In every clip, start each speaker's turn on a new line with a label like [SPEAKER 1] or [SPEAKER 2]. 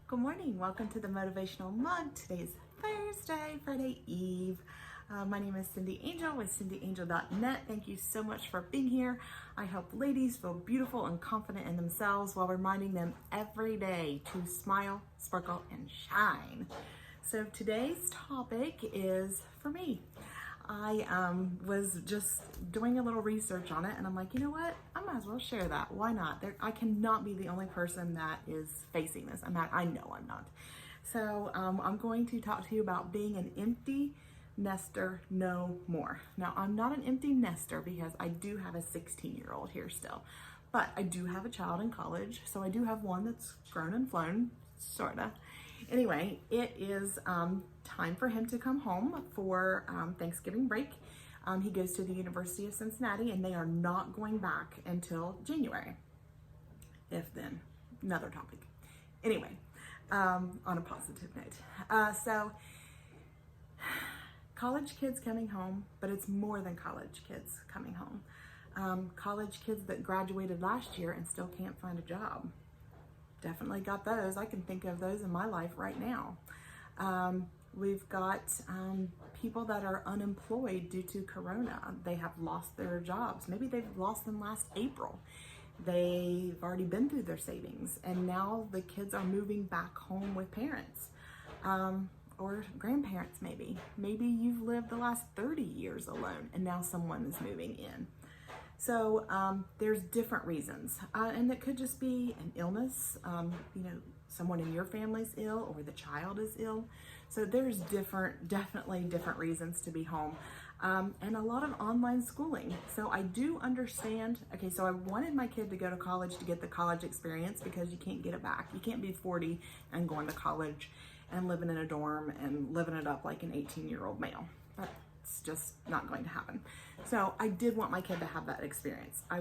[SPEAKER 1] Good morning. Welcome to the Motivational Mug. Today's Thursday, Friday Eve. My name is Cindy Angel with cindyangel.net. Thank you so much for being here. I help ladies feel beautiful and confident in themselves while reminding them every day to smile, sparkle, and shine. So today's topic is for me. I was just doing a little research on it, and I'm like, you know what? I might as well share that. Why not? I cannot be the only person that is facing this. I know I'm not. So I'm going to talk to you about being an empty nester no more. Now, I'm not an empty nester because I do have a 16-year-old here still, but I do have a child in college, so I do have one that's grown and flown, sorta. Anyway, it is time for him to come home for Thanksgiving break. He goes to the University of Cincinnati, and they are not going back until January. If then, another topic. Anyway, on a positive note. So, college kids coming home, but it's more than college kids coming home. College kids that graduated last year and still can't find a job. Definitely got those. I can think of those in my life right now. We've got people that are unemployed due to Corona. They have lost their jobs. Maybe they've lost them last April. They've already been through their savings, and now the kids are moving back home with parents or grandparents maybe. Maybe you've lived the last 30 years alone, and now someone is moving in. So there's different reasons, and it could just be an illness, someone in your family's ill or the child is ill. So there's definitely different reasons to be home, and a lot of online schooling. So I do understand, okay, so I wanted my kid to go to college to get the college experience because you can't get it back. You can't be 40 and going to college and living in a dorm and living it up like an 18-year-old male. It's just not going to happen. So I did want my kid to have that experience. I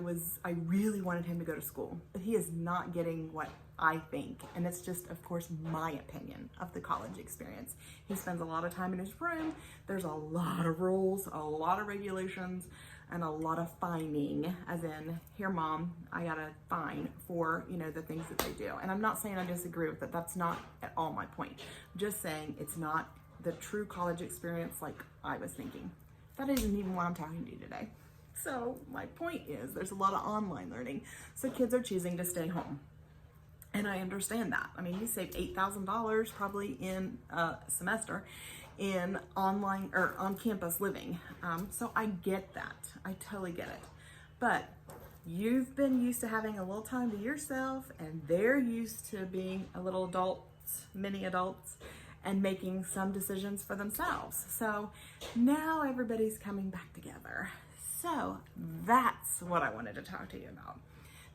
[SPEAKER 1] really wanted him to go to school, but he is not getting what I think, and it's just, of course, my opinion of the college experience. He spends a lot of time in his room. There's a lot of rules, a lot of regulations, and a lot of fining, as in, here, mom, I got a fine for, the things that they do. And I'm not saying I disagree with it. That's not at all my point. I'm just saying it's not the true college experience like I was thinking. That isn't even what I'm talking to you today. So my point is there's a lot of online learning. So kids are choosing to stay home. And I understand that. I mean, you save $8,000 probably in a semester in online or on campus living. So I get that. I totally get it. But you've been used to having a little time to yourself, and they're used to being a little adults, mini adults, and making some decisions for themselves. So now everybody's coming back together. So that's what I wanted to talk to you about.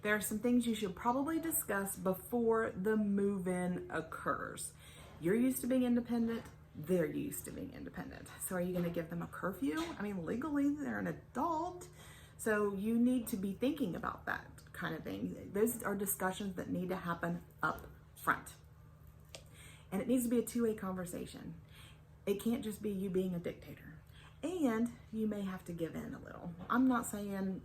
[SPEAKER 1] There are some things you should probably discuss before the move-in occurs. You're used to being independent, they're used to being independent. So are you gonna give them a curfew? I mean, legally they're an adult, so you need to be thinking about that kind of thing. Those are discussions that need to happen up front. And it needs to be a two-way conversation. It can't just be you being a dictator. And you may have to give in a little. I'm not saying,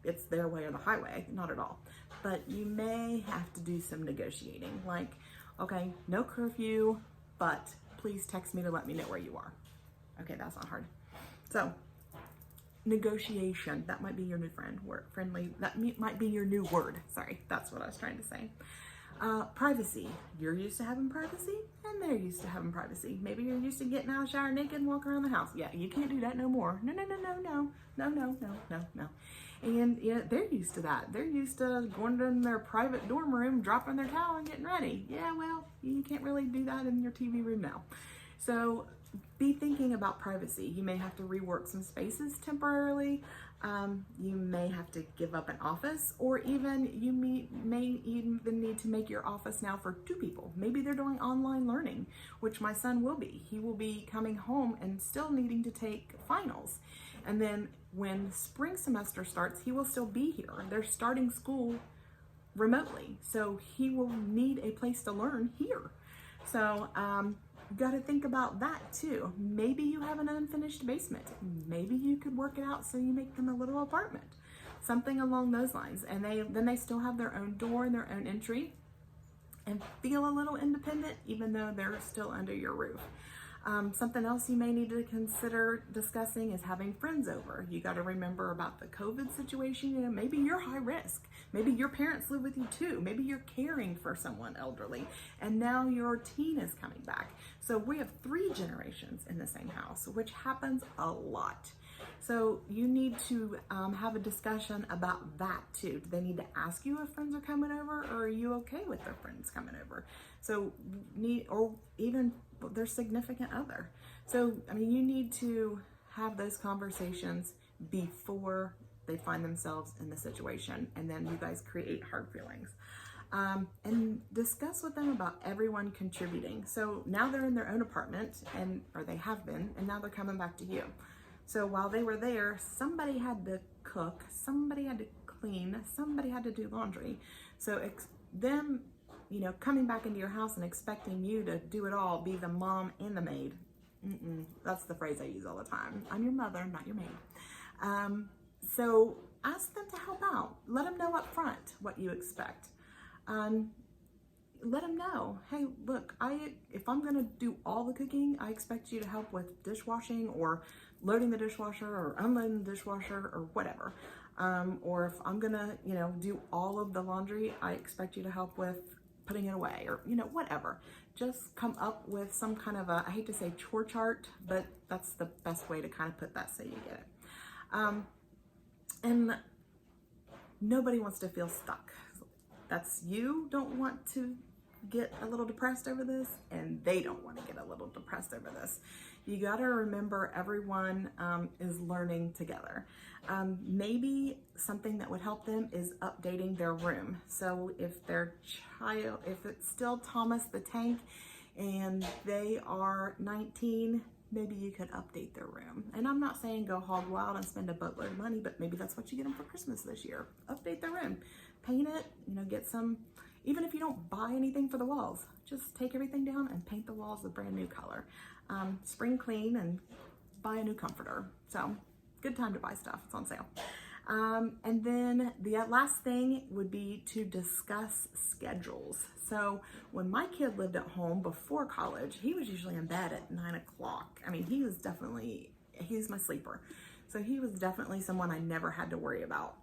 [SPEAKER 1] it's their way or the highway, not at all. But you may have to do some negotiating. Like, okay, no curfew, but please text me to let me know where you are. Okay, that's not hard. So, negotiation, that might be your new that might be your new word. Sorry, that's what I was trying to say. Privacy. You're used to having privacy, and they're used to having privacy. Maybe you're used to getting out of the shower naked and walking around the house. Yeah, you can't do that no more. No. And they're used to that. They're used to going in their private dorm room, dropping their towel and getting ready. Yeah, well, you can't really do that in your TV room now. So be thinking about privacy. You may have to rework some spaces temporarily. You may have to give up an office, or even you may even need to make your office now for two people. Maybe they're doing online learning, which my son will be. He will be coming home and still needing to take finals. And then when spring semester starts, he will still be here. They're starting school remotely, so he will need a place to learn here. So got to think about that too. Maybe you have an unfinished basement. Maybe you could work it out so you make them a little apartment. Something along those lines. And then they still have their own door and their own entry. and feel a little independent, even though they're still under your roof. Something else you may need to consider discussing is having friends over. You got to remember about the COVID situation. You know, maybe you're high risk. Maybe your parents live with you too. Maybe you're caring for someone elderly, and now your teen is coming back. So we have 3 generations in the same house, which happens a lot. So you need to have a discussion about that too. Do they need to ask you if friends are coming over, or are you okay with their friends coming over? So or even their significant other. So, I mean, you need to have those conversations before they find themselves in the situation, and then you guys create hard feelings. And discuss with them about everyone contributing. So now they're in their own apartment, or they have been, and now they're coming back to you. So while they were there, somebody had to cook, somebody had to clean, somebody had to do laundry. So them, you know, coming back into your house and expecting you to do it all, be the mom and the maid. That's the phrase I use all the time. I'm your mother, not your maid. So ask them to help out. Let them know up front what you expect. Let them know, hey, look, if I'm gonna do all the cooking, I expect you to help with dishwashing, or loading the dishwasher, or unloading the dishwasher, or whatever. Or if I'm gonna, you know, do all of the laundry, I expect you to help with putting it away, or, you know, whatever. Just come up with some kind of I hate to say chore chart, but that's the best way to kind of put that so you get it. And nobody wants to feel stuck. That's, you don't want to get a little depressed over this, and they don't want to get a little depressed over this. You got to remember everyone is learning together. Maybe something that would help them is updating their room. So if if it's still Thomas the Tank and they are 19, maybe you could update their room. And I'm not saying go hog wild and spend a boatload of money, but maybe that's what you get them for Christmas this year. Update their room, paint it, you know, get some, even if you don't buy anything for the walls, just take everything down and paint the walls a brand new color. Spring clean and buy a new comforter. So good time to buy stuff, it's on sale. And then the last thing would be to discuss schedules. So when my kid lived at home before college, he was usually in bed at 9 o'clock. I mean, he's my sleeper. So he was definitely someone I never had to worry about.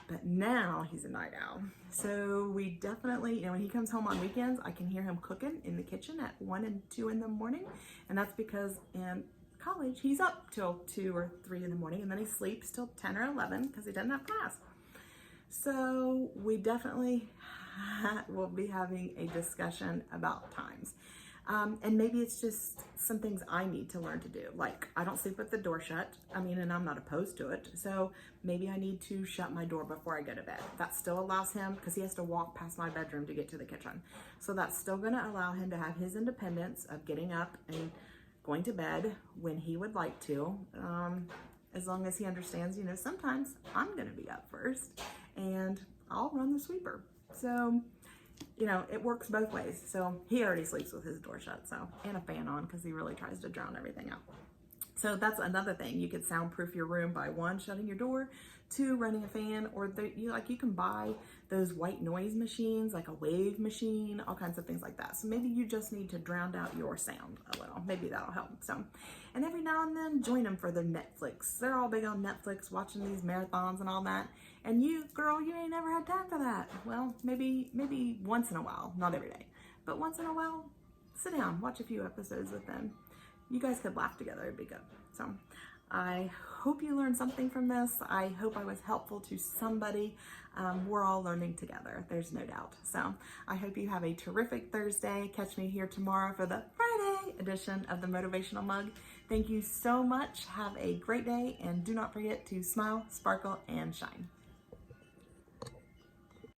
[SPEAKER 1] But now he's a night owl. So we definitely, you know, when he comes home on weekends, I can hear him cooking in the kitchen at 1 and 2 in the morning. And that's because in college, he's up till 2 or 3 in the morning, and then he sleeps till 10 or 11 because he doesn't have class. So we definitely will be having a discussion about times. And maybe it's just some things I need to learn to do. Like, I don't sleep with the door shut. I mean, and I'm not opposed to it. So maybe I need to shut my door before I go to bed. That still allows him, because he has to walk past my bedroom to get to the kitchen. So that's still going to allow him to have his independence of getting up and going to bed when he would like to. As long as he understands, you know, sometimes I'm going to be up first and I'll run the sweeper. So, you know, it works both ways. So he already sleeps with his door shut, so, and a fan on, because he really tries to drown everything out. So that's another thing. You could soundproof your room by 1, shutting your door, 2, running a fan, or you can buy those white noise machines, like a wave machine, all kinds of things like that. So maybe you just need to drown out your sound a little. Maybe that'll help. So, and every now and then join them for their Netflix. They're all big on Netflix, watching these marathons and all that. And you, girl, you ain't never had time for that. Well, maybe once in a while, not every day, but once in a while, sit down, watch a few episodes with them. You guys could laugh together, it'd be good. So I hope you learned something from this. I hope I was helpful to somebody. We're all learning together, there's no doubt. So I hope you have a terrific Thursday. Catch me here tomorrow for the Friday edition of the Motivational Mug. Thank you so much. Have a great day, and do not forget to smile, sparkle, and shine.